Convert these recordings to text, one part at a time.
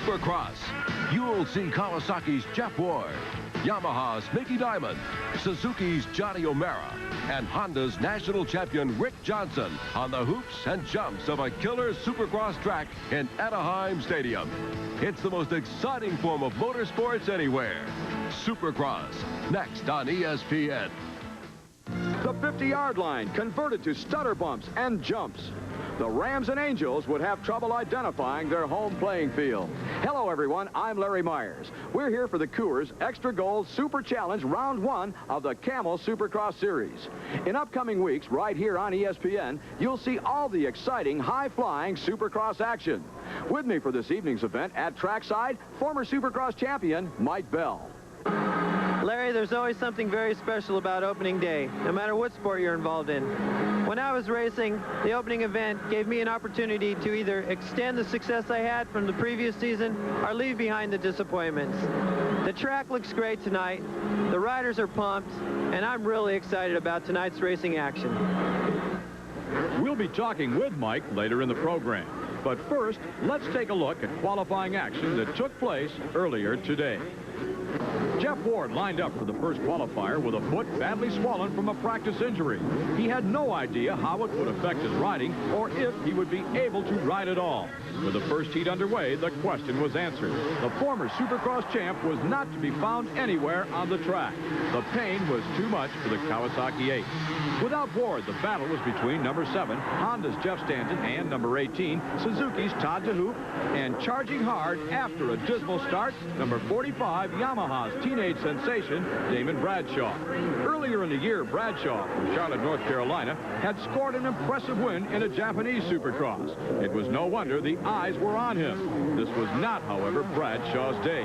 Supercross. You'll see Kawasaki's Jeff Ward, Yamaha's Mickey Diamond, Suzuki's Johnny O'Mara, and Honda's national champion Rick Johnson on the hoops and jumps of a killer Supercross track in Anaheim Stadium. It's the most exciting form of motorsports anywhere. Supercross, next on ESPN. The 50-yard line converted to stutter bumps and jumps. The Rams and Angels would have trouble identifying their home playing field. Hello, everyone. I'm Larry Myers. We're here for the Coors Extra Gold Super Challenge Round 1 of the Camel Supercross Series. In upcoming weeks, right here on ESPN, you'll see all the exciting, high-flying Supercross action. With me for this evening's event at trackside, former Supercross champion Mike Bell. Larry, there's always something very special about opening day, no matter what sport you're involved in. When I was racing, the opening event gave me an opportunity to either extend the success I had from the previous season or leave behind the disappointments. The track looks great tonight, the riders are pumped, and I'm really excited about tonight's racing action. We'll be talking with Mike later in the program. But first, let's take a look at qualifying action that took place earlier today. Jeff Ward lined up for the first qualifier with a foot badly swollen from a practice injury. He had no idea how it would affect his riding or if he would be able to ride at all. With the first heat underway, the question was answered. The former Supercross champ was not to be found anywhere on the track. The pain was too much for the Kawasaki 8. Without Ward, the battle was between number 7, Honda's Jeff Stanton, and number 18, Suzuki's Todd DeHoop, and charging hard after a dismal start, number 45, Yamaha's teenage sensation, Damon Bradshaw. Earlier in the year, Bradshaw from Charlotte, North Carolina, had scored an impressive win in a Japanese Supercross. It was no wonder the eyes were on him. This was not, however, Bradshaw's day.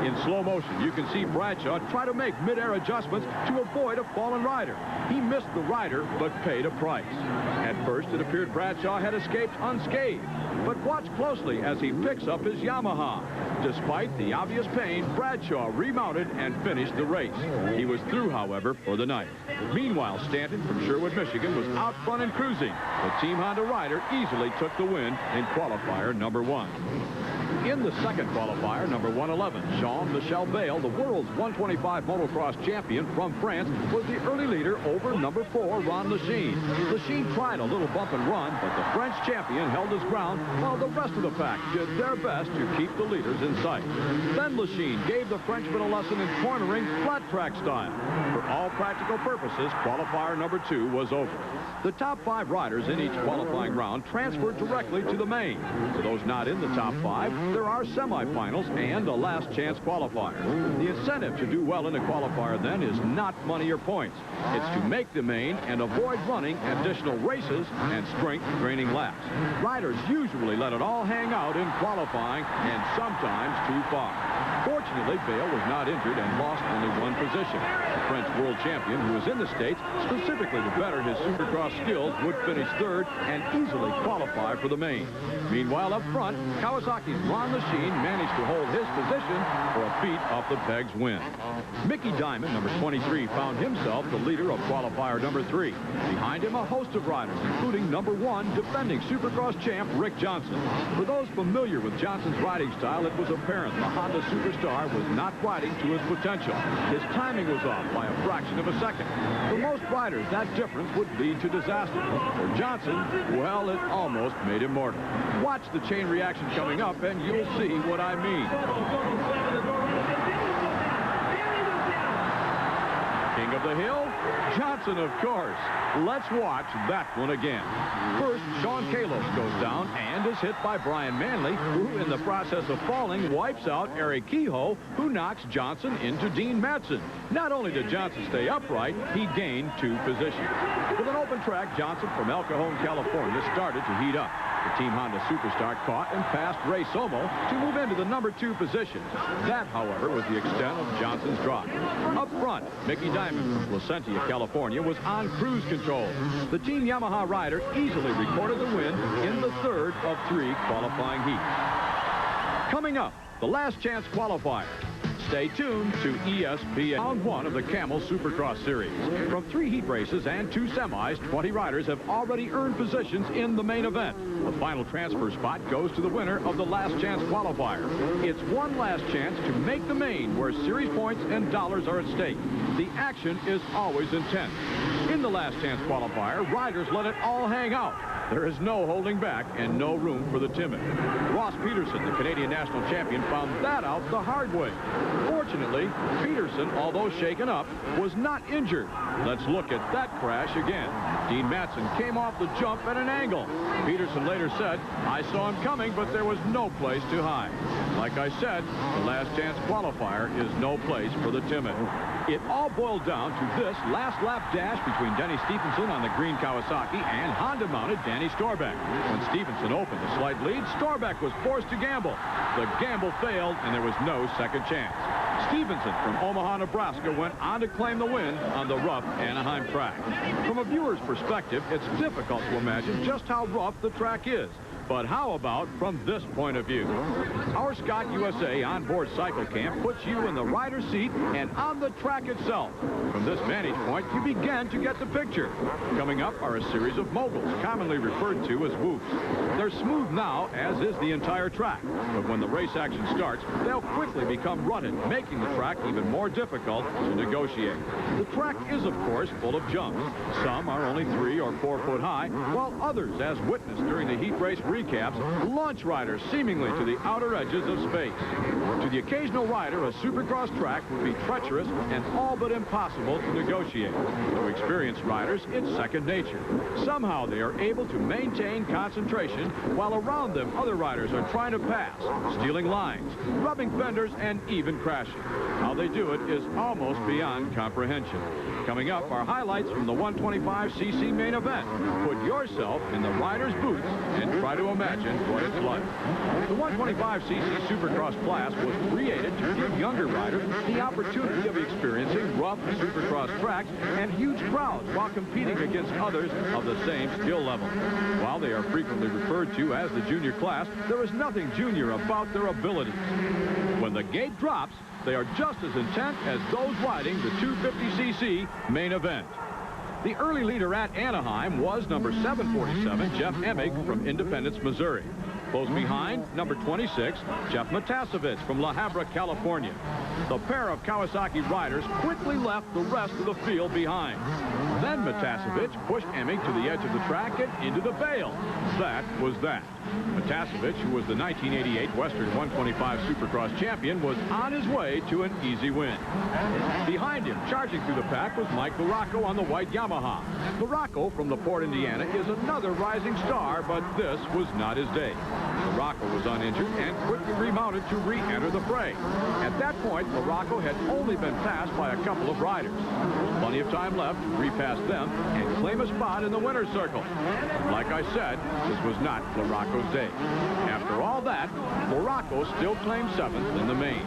In slow motion, you can see Bradshaw try to make mid-air adjustments to avoid a fallen rider. He missed the rider, but paid a price. At first, it appeared Bradshaw had escaped unscathed. But watch closely as he picks up his Yamaha. Despite the obvious pain, Bradshaw remounted and finished the race. He was through, however, for the night. Meanwhile, Stanton from Sherwood, Michigan was out front and cruising. The Team Honda rider easily took the win in qualifier number 1. In the second qualifier, number 111, Jean-Michel Bayle, the world's 125 motocross champion from France, was the early leader over number 4, Ron Lechine. Lechine tried a little bump and run, but the French champion held his ground while the rest of the pack did their best to keep the leaders in sight. Then Lechine gave the Frenchman a lesson in cornering flat track style. For all practical purposes, qualifier number 2 was over. The top 5 riders in each qualifying round transferred directly to the main. For those not in the top 5, there are semifinals and a last chance qualifier. The incentive to do well in a qualifier then is not money or points. It's to make the main and avoid running additional races and strength training laps. Riders usually let it all hang out in qualifying and sometimes too far. Fortunately, Bayle was not injured and lost only 1 position. The French world champion, who was in the States specifically to better his Supercross skills, would finish 3rd and easily qualify for the main. Meanwhile, up front, Kawasaki's Ron Lechine managed to hold his position for a feet off the pegs win. Mickey Diamond, number 23, found himself the leader of qualifier number 3. Behind him, a host of riders, including number 1, defending Supercross champ Rick Johnson. For those familiar with Johnson's riding style, it was apparent the Honda superstar was not riding to his potential. His timing was off by a fraction of a second. For most riders, that difference would lead to disaster. For Johnson, well, it almost made him mortal. Watch the chain reaction coming up, and you'll see what I mean. King of the Hill, Johnson, of course. Let's watch that one again. First, Sean Kalos goes down and is hit by Brian Manley, who, in the process of falling, wipes out Eric Kehoe, who knocks Johnson into Dean Madsen. Not only did Johnson stay upright, he gained 2 positions. With an open track, Johnson from El Cajon, California, started to heat up. The Team Honda superstar caught and passed Ray Somo to move into the number 2 position. That, however, was the extent of Johnson's drop. Up front, Mickey Diamond from Placentia, California, was on cruise control. The Team Yamaha rider easily recorded the win in the 3rd of 3 qualifying heats. Coming up, the last chance qualifier. Stay tuned to ESPN. Round 1 of the Camel Supercross Series. From 3 heat races and 2 semis, 20 riders have already earned positions in the main event. The final transfer spot goes to the winner of the last chance qualifier. It's one last chance to make the main, where series points and dollars are at stake. The action is always intense. In the last chance qualifier, riders let it all hang out. There is no holding back and no room for the timid. Ross Peterson, the Canadian national champion, found that out the hard way. Fortunately, Peterson, although shaken up, was not injured. Let's look at that crash again. Dean Matson came off the jump at an angle. Peterson later said, "I saw him coming, but there was no place to hide." Like I said, the last chance qualifier is no place for the timid. It all boiled down to this last lap dash between Denny Stephenson on the green Kawasaki and Honda-mounted Danny Storbeck. When Stephenson opened a slight lead, Storbeck was forced to gamble. The gamble failed, and there was no second chance. Stephenson from Omaha, Nebraska went on to claim the win on the rough Anaheim track. From a viewer's perspective, it's difficult to imagine just how rough the track is. But how about from this point of view? Our Scott USA onboard cycle cam puts you in the rider's seat and on the track itself. From this vantage point, you begin to get the picture. Coming up are a series of moguls, commonly referred to as whoops. They're smooth now, as is the entire track. But when the race action starts, they'll quickly become rutted, making the track even more difficult to negotiate. The track is, of course, full of jumps. Some are only 3 or 4 foot high, while others, as witnessed during the heat race recaps, launch riders seemingly to the outer edges of space. To the occasional rider, a supercross track would be treacherous and all but impossible to negotiate. To experienced riders, it's second nature. Somehow they are able to maintain concentration while around them other riders are trying to pass, stealing lines, rubbing fenders, and even crashing. How they do it is almost beyond comprehension. Coming up are highlights from the 125cc main event. Put yourself in the rider's boots and try to imagine what it's like. The 125cc Supercross class was created to give younger riders the opportunity of experiencing rough Supercross tracks and huge crowds while competing against others of the same skill level. While they are frequently referred to as the junior class, there is nothing junior about their abilities. When the gate drops, they are just as intent as those riding the 250cc main event. The early leader at Anaheim was number 747, Jeff Emig from Independence, Missouri. Close behind, number 26, Jeff Matasevich from La Habra, California. The pair of Kawasaki riders quickly left the rest of the field behind. Then Matasevich pushed Emig to the edge of the track and into the bail. That was that. Matasevich, who was the 1988 Western 125 Supercross champion, was on his way to an easy win. Behind him, charging through the pack, was Mike LaRocco on the white Yamaha. LaRocco from LaPorte, Indiana, is another rising star, but this was not his day. LaRocco was uninjured and quickly remounted to re-enter the fray. At that point, LaRocco had only been passed by a couple of riders. Plenty of time left to repass them and claim a spot in the winner's circle. Like I said, this was not LaRocco's day. After all that, LaRocco still claimed 7th in the main.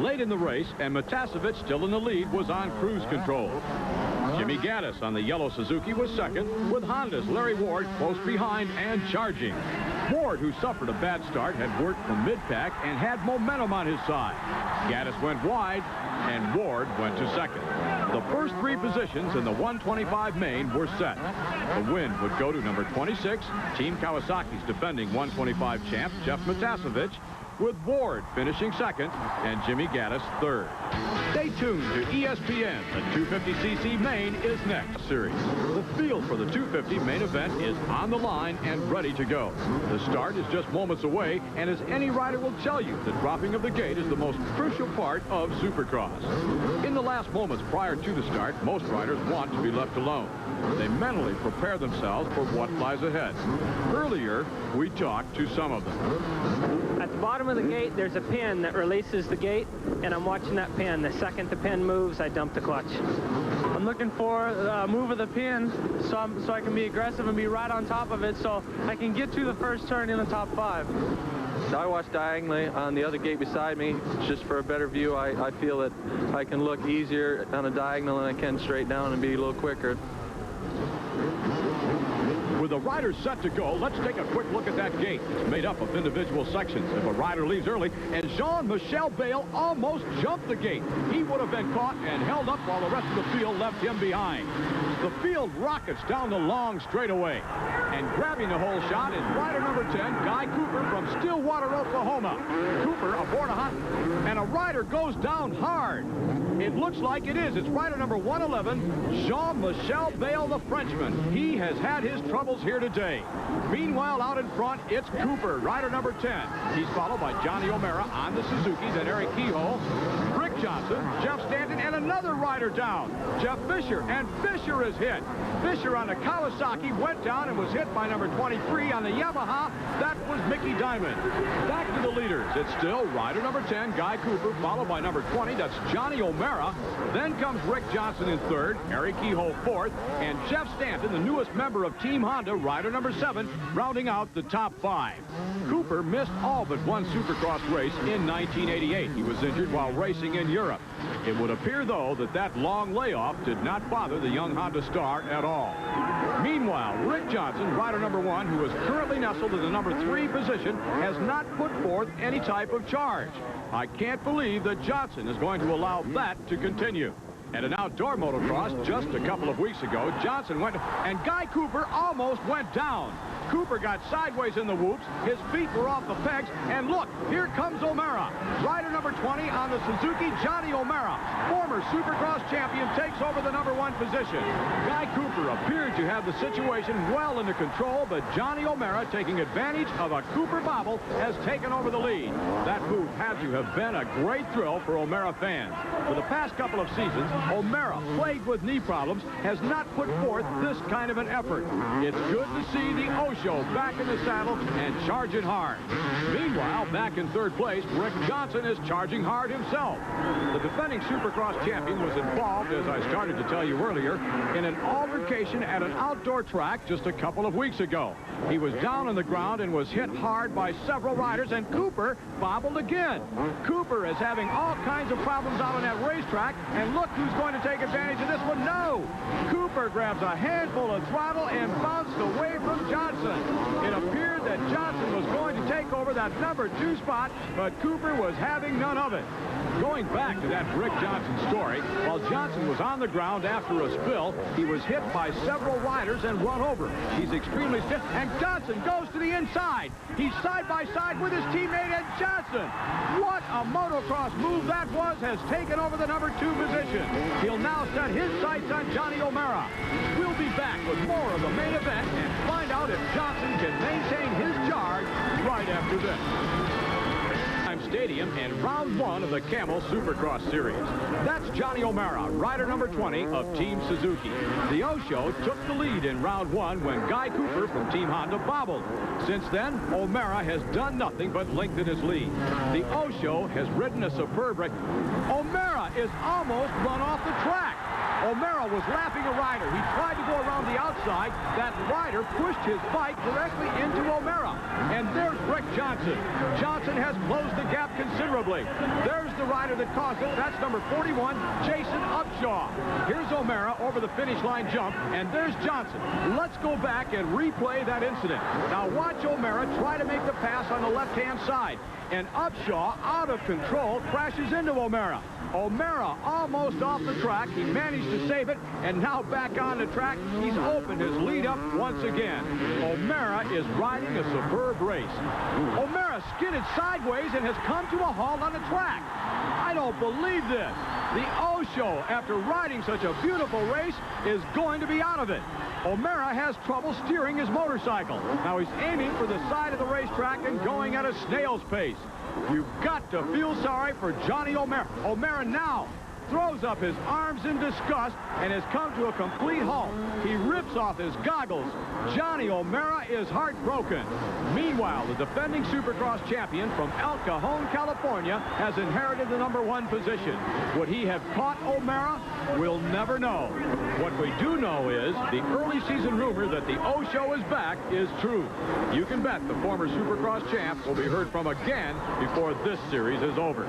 Late in the race, and Matasevich, still in the lead, was on cruise control. Jimmy Gaddis on the yellow Suzuki was second, with Honda's Larry Ward close behind and charging. Ward, who suffered a bad start, had worked from mid-pack and had momentum on his side. Gaddis went wide, and Ward went to second. The first 3 positions in the 125 main were set. The win would go to number 26, Team Kawasaki's defending 125 champ, Jeff Matasevich, with Ward finishing second and Jimmy Gaddis third. Stay tuned to ESPN. The 250cc main is next series. The field for the 250 main event is on the line and ready to go. The start is just moments away, and as any rider will tell you, the dropping of the gate is the most crucial part of Supercross. In the last moments prior to the start, most riders want to be left alone. They mentally prepare themselves for what lies ahead. Earlier, we talked to some of them. At the bottom of the gate, there's a pin that releases the gate, and I'm watching that pin. The second the pin moves, I dump the clutch. I'm looking for a move of the pin so I can be aggressive and be right on top of it so I can get to the first turn in the top 5. So I watch diagonally on the other gate beside me, just for a better view. I feel that I can look easier on a diagonal than I can straight down and be a little quicker. With the riders set to go, let's take a quick look at that gate. It's made up of individual sections. If a rider leaves early, and Jean-Michel Bayle almost jumped the gate, he would have been caught and held up while the rest of the field left him behind. The field rockets down the long straightaway. And grabbing the hole shot is rider number 10, Guy Cooper from Stillwater, Oklahoma. Cooper aboard a hot, and a rider goes down hard. It looks like it is. It's rider number 111, Jean-Michel Bayle, the Frenchman. He has had his troubles here today. Meanwhile, out in front, it's Cooper, rider number 10. He's followed by Johnny O'Mara on the Suzuki's and Eric Kehoe, Rick Johnson, Jeff Stanton, and another rider down, Jeff Fisher, and Fisher is hit. Fisher on the Kawasaki went down and was hit by number 23 on the Yamaha. That was Mickey Diamond. Back to the leaders. It's still rider number 10, Guy Cooper, followed by number 20. That's Johnny O'Mara. Then comes Rick Johnson in third, Eric Kehoe fourth, and Jeff Stanton, the newest member of Team Honda, rider number 7, rounding out the top 5. Cooper missed all but one Supercross race in 1988. He was injured while racing in Europe. It would appear, though, that long layoff did not bother the young Honda star at all. Meanwhile, Rick Johnson, rider number 1, who is currently nestled in the number 3 position, has not put forth any type of charge. I can't believe that Johnson is going to allow that to continue. At an outdoor motocross just a couple of weeks ago, Johnson went, and Guy Cooper almost went down. Cooper got sideways in the whoops, his feet were off the pegs, and look, here comes O'Mara. Rider number 20 on the Suzuki, Johnny O'Mara, former Supercross champion, takes over the number 1 position. Guy Cooper appeared to have the situation well under control, but Johnny O'Mara, taking advantage of a Cooper bobble, has taken over the lead. That move had to have been a great thrill for O'Mara fans. For the past couple of seasons, O'Mara, plagued with knee problems, has not put forth this kind of an effort. It's good to see the Osho back in the saddle and charging hard. Meanwhile, back in third place, Rick Johnson is charging hard himself. The defending Supercross champion was involved, as I started to tell you earlier, in an altercation at an outdoor track just a couple of weeks ago. He was down on the ground and was hit hard by several riders, and Cooper bobbled again. Cooper is having all kinds of problems out on that racetrack, and look who's going to take advantage of this one. No! Cooper grabs a handful of throttle and bounced away from Johnson. It appeared that Johnson was going to take over that number 2 spot, but Cooper was having none of it. Going back to that Rick Johnson story, while Johnson was on the ground after a spill, he was hit by several riders and run over. He's extremely stiff, and Johnson goes to the inside. He's side by side with his teammate, and Johnson, what a motocross move that was, has taken over the number 2 position. He'll now set his sights on Johnny O'Mara. We'll be back with more of the main event and find out if Johnson can maintain his charge right after this. Stadium and round 1 of the Camel Supercross Series. That's Johnny O'Mara, rider number 20 of Team Suzuki. The Osho took the lead in round 1 when Guy Cooper from Team Honda bobbled. Since then, O'Mara has done nothing but lengthen his lead. The Osho has ridden a superb race. O'Mara is almost run off the track. O'Mara was lapping a rider. He tried to go around the outside. That rider pushed his bike directly into O'Mara. And there's Rick Johnson. Johnson has closed the gap considerably. There's the rider that caused it. That's number 41, Jason Upshaw. Here's O'Mara over the finish line jump, and there's Johnson. Let's go back and replay that incident. Now watch O'Mara try to make the pass on the left-hand side. And Upshaw, out of control, crashes into O'Mara. O'Mara almost off the track. He managed to save it, and now back on the track, he's opened his lead up once again. O'Mara is riding a superb race. O'Mara skidded sideways and has come to a halt on the track. I don't believe this. The Osho, after riding such a beautiful race, is going to be out of it. O'Mara has trouble steering his motorcycle. Now he's aiming for the side of the racetrack and going at a snail's pace. You've got to feel sorry for Johnny O'Mara. O'Mara now throws up his arms in disgust and has come to a complete halt. He rips off his goggles. Johnny O'Mara is heartbroken. Meanwhile, the defending Supercross champion from El Cajon, California, has inherited the number 1 position. Would he have caught O'Mara? We'll never know. What we do know is the early season rumor that the Osho is back is true. You can bet the former Supercross champ will be heard from again before this series is over.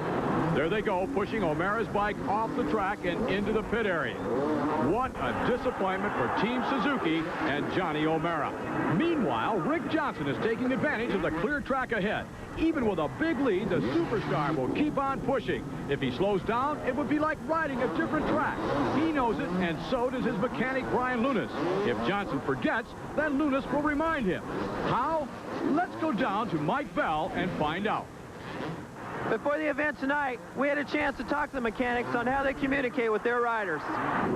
There they go, pushing O'Mara's bike off the track and into the pit area. What a disappointment for Team Suzuki and Johnny O'Mara. Meanwhile, Rick Johnson is taking advantage of the clear track ahead. Even with a big lead, the superstar will keep on pushing. If he slows down, it would be like riding a different track. He knows it, and so does his mechanic, Brian Lunas. If Johnson forgets, then Lunas will remind him. How? Let's go down to Mike Bell and find out. Before the event tonight, we had a chance to talk to the mechanics on how they communicate with their riders.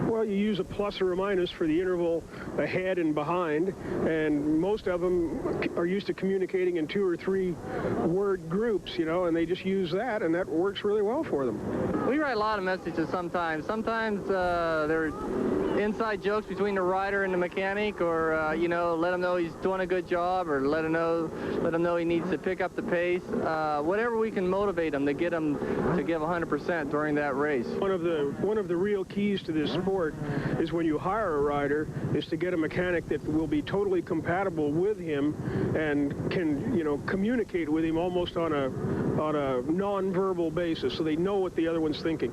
Well, you use a plus or a minus for the interval ahead and behind, and most of them are used to communicating in 2 or 3 word groups, you know, and they just use that, and that works really well for them. We write a lot of messages sometimes. Sometimes they're inside jokes between the rider and the mechanic, or you know, let him know he's doing a good job, or let him know he needs to pick up the pace. Whatever we can motivate him to get him to give 100% during that race. One of the real keys to this sport is when you hire a rider is to get a mechanic that will be totally compatible with him and can, you know, communicate with him almost on a non-verbal basis, so they know what the other one's thinking.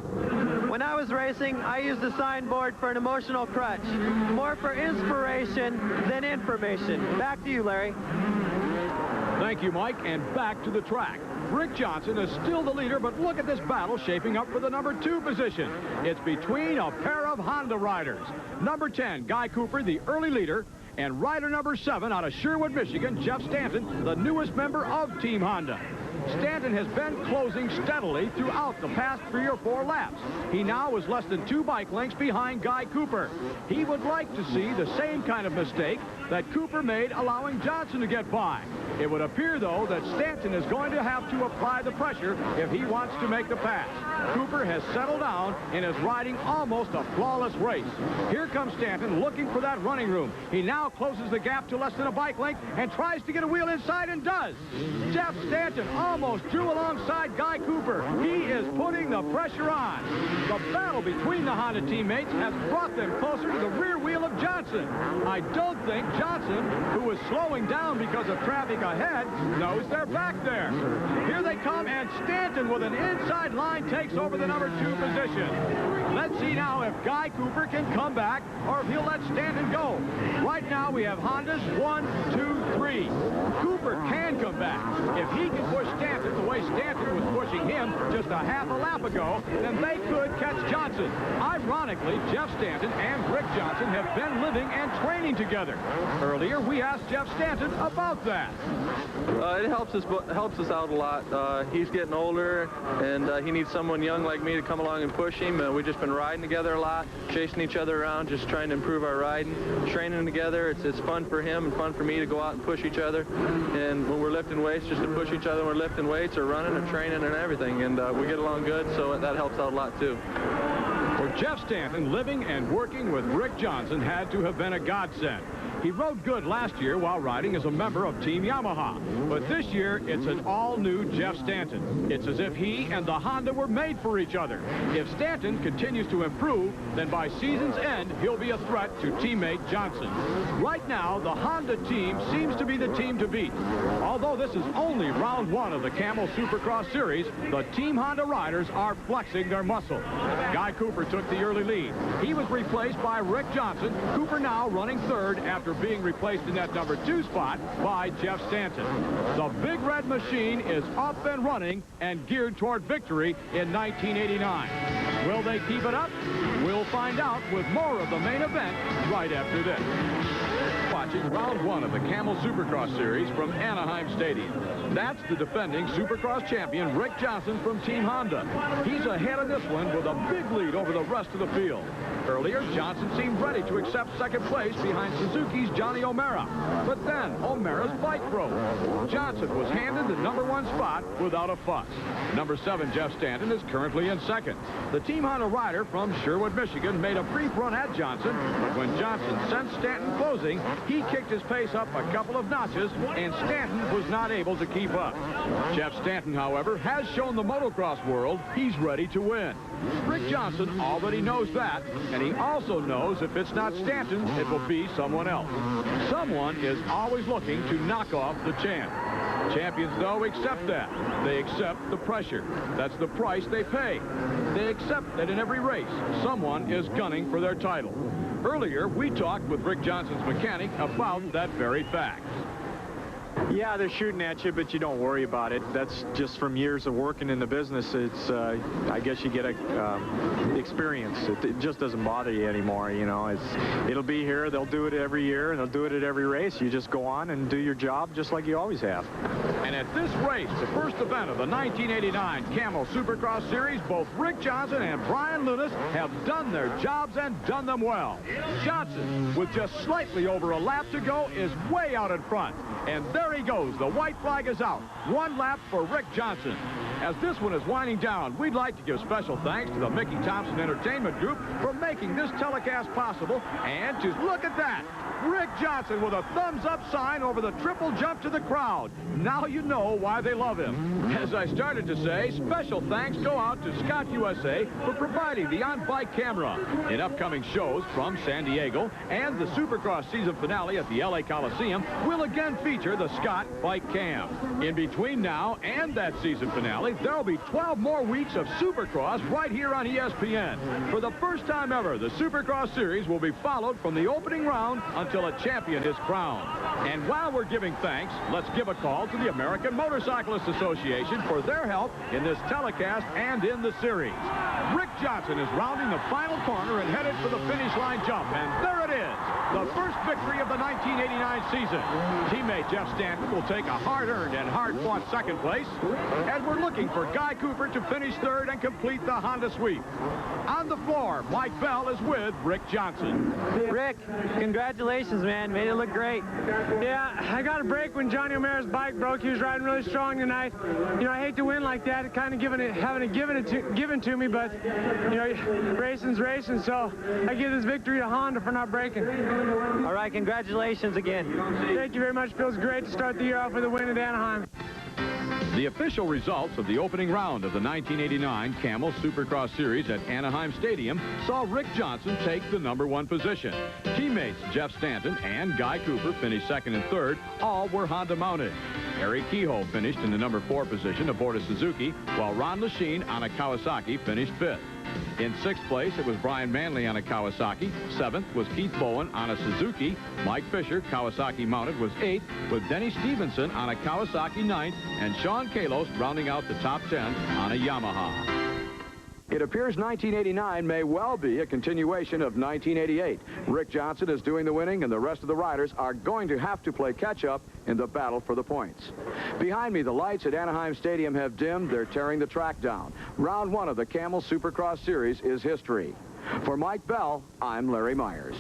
When I was racing, I used the signboard for an emotional crutch, more for inspiration than information. Back to you, Larry. Thank you, Mike, and back to the track. Rick Johnson is still the leader, but look at this battle shaping up for the number 2 position. It's between a pair of Honda riders. Number 10, Guy Cooper, the early leader, and rider number 7 out of Sherwood, Michigan, Jeff Stanton, the newest member of Team Honda. Stanton has been closing steadily throughout the past 3 or 4 laps. He now is less than 2 bike lengths behind Guy Cooper. He would like to see the same kind of mistake that Cooper made, allowing Johnson to get by. It would appear, though, that Stanton is going to have to apply the pressure if he wants to make the pass. Cooper has settled down and is riding almost a flawless race. Here comes Stanton looking for that running room. He now closes the gap to less than a bike length and tries to get a wheel inside and does. Jeff Stanton almost drew alongside Guy Cooper. He is putting the pressure on. The battle between the Honda teammates has brought them closer to the rear wheel of Johnson. I don't think Johnson, who is slowing down because of traffic ahead, knows they're back there. Here they come, and Stanton with an inside line takes over the number 2 position. Let's see now if Guy Cooper can come back or if he'll let Stanton go. Right now we have Hondas 1, 2, 3. Cooper can come back. If he can push Stanton the way Stanton was pushing him just a half a lap ago, then they could catch Johnson. Ironically, Jeff Stanton and Rick Johnson have been living and training together. Earlier, we asked Jeff Stanton about that. It helps us out a lot. He's getting older, and he needs someone young like me to come along and push him. We've just been riding together a lot, chasing each other around, just trying to improve our riding, training together. It's fun for him and fun for me to go out and push each other. And when we're lifting weights, just to push each other when we're lifting weights or running or training and everything. And we get along good, so that helps out a lot too. For Jeff Stanton, living and working with Rick Johnson had to have been a godsend. He rode good last year while riding as a member of Team Yamaha. But this year, it's an all-new Jeff Stanton. It's as if he and the Honda were made for each other. If Stanton continues to improve, then by season's end, he'll be a threat to teammate Johnson. Right now, the Honda team seems to be the team to beat. Although this is only round 1 of the Camel Supercross Series, the Team Honda riders are flexing their muscle. Guy Cooper took the early lead. He was replaced by Rick Johnson. Cooper now running 3rd after being replaced in that number 2 spot by Jeff Stanton. The Big Red Machine is up and running and geared toward victory in 1989. Will they keep it up? We'll find out with more of the main event right after this. Watching round 1 of the Camel Supercross Series from Anaheim Stadium. That's the defending Supercross champion Rick Johnson from Team Honda. He's ahead of this one with a big lead over the rest of the field. Earlier, Johnson seemed ready to accept 2nd place behind Suzuki's Johnny O'Mara. But then, O'Mara's bike broke. Johnson was handed the number 1 spot without a fuss. Number 7, Jeff Stanton, is currently in 2nd. The Team Honda rider from Sherwood, Michigan, made a brief run at Johnson, but when Johnson sensed Stanton closing, he kicked his pace up a couple of notches, and Stanton was not able to keep up. Jeff Stanton, however, has shown the motocross world he's ready to win. Rick Johnson already knows that, and he also knows if it's not Stanton, it will be someone else. Someone is always looking to knock off the champ. Champions, though, accept that. They accept the pressure. That's the price they pay. They accept that in every race, someone is gunning for their title. Earlier, we talked with Rick Johnson's mechanic about that very fact. Yeah, they're shooting at you, but you don't worry about it. That's just from years of working in the business. It's, I guess you get a experience. It just doesn't bother you anymore, you know. It'll be here. They'll do it every year, and they'll do it at every race. You just go on and do your job just like you always have. And at this race, the first event of the 1989 Camel Supercross Series, both Rick Johnson and Brian Lunas have done their jobs and done them well. Johnson, with just slightly over a lap to go, is way out in front. And there he goes. The white flag is out. One lap for Rick Johnson. As this one is winding down, we'd like to give special thanks to the Mickey Thompson Entertainment Group for making this telecast possible. And just look at that. Rick Johnson with a thumbs-up sign over the triple jump to the crowd. Now you know why they love him. As I started to say, special thanks go out to Scott USA for providing the on-bike camera. In upcoming shows from San Diego and the Supercross season finale at the LA Coliseum will again feature the Scott Bike Cam. In between now and that season finale, there'll be 12 more weeks of Supercross right here on ESPN. For the first time ever, the Supercross series will be followed from the opening round until a champion is crowned. And while we're giving thanks, let's give a call to the American Motorcyclists Association for their help in this telecast and in the series. Rick Johnson is rounding the final corner and headed for the finish line jump. And there it is, the first victory of the 1989 season. Teammate Jeff Stanton will take a hard-earned and hard-fought second place. And we're looking for Guy Cooper to finish third and complete the Honda sweep. On the floor, Mike Bell is with Rick Johnson. Rick, congratulations, man. Made it look great. Yeah, I got a break when Johnny O'Mara's bike broke. He was riding really strong tonight. You know, I hate to win like that, kind of having it given to me, but, you know, racing's racing, so I give this victory to Honda for not breaking. All right, congratulations again. Thank you very much. Feels great to start the year off with a win at Anaheim. The official results of the opening round of the 1989 Camel Supercross Series at Anaheim Stadium saw Rick Johnson take the #1 position. Teammates Jeff Stanton and Guy Cooper finished second and third. All were Honda mounted. Harry Kehoe finished in the #4 position aboard a Suzuki, while Ron Lechien on a Kawasaki finished 5th. In 6th place, it was Brian Manley on a Kawasaki. 7th was Keith Bowen on a Suzuki. Mike Fisher, Kawasaki mounted, was 8th, with Denny Stevenson on a Kawasaki 9th, and Sean Kalos rounding out the top 10 on a Yamaha. It appears 1989 may well be a continuation of 1988. Rick Johnson is doing the winning, and the rest of the riders are going to have to play catch-up in the battle for the points. Behind me, the lights at Anaheim Stadium have dimmed. They're tearing the track down. Round 1 of the Camel Supercross Series is history. For Mike Bell, I'm Larry Myers.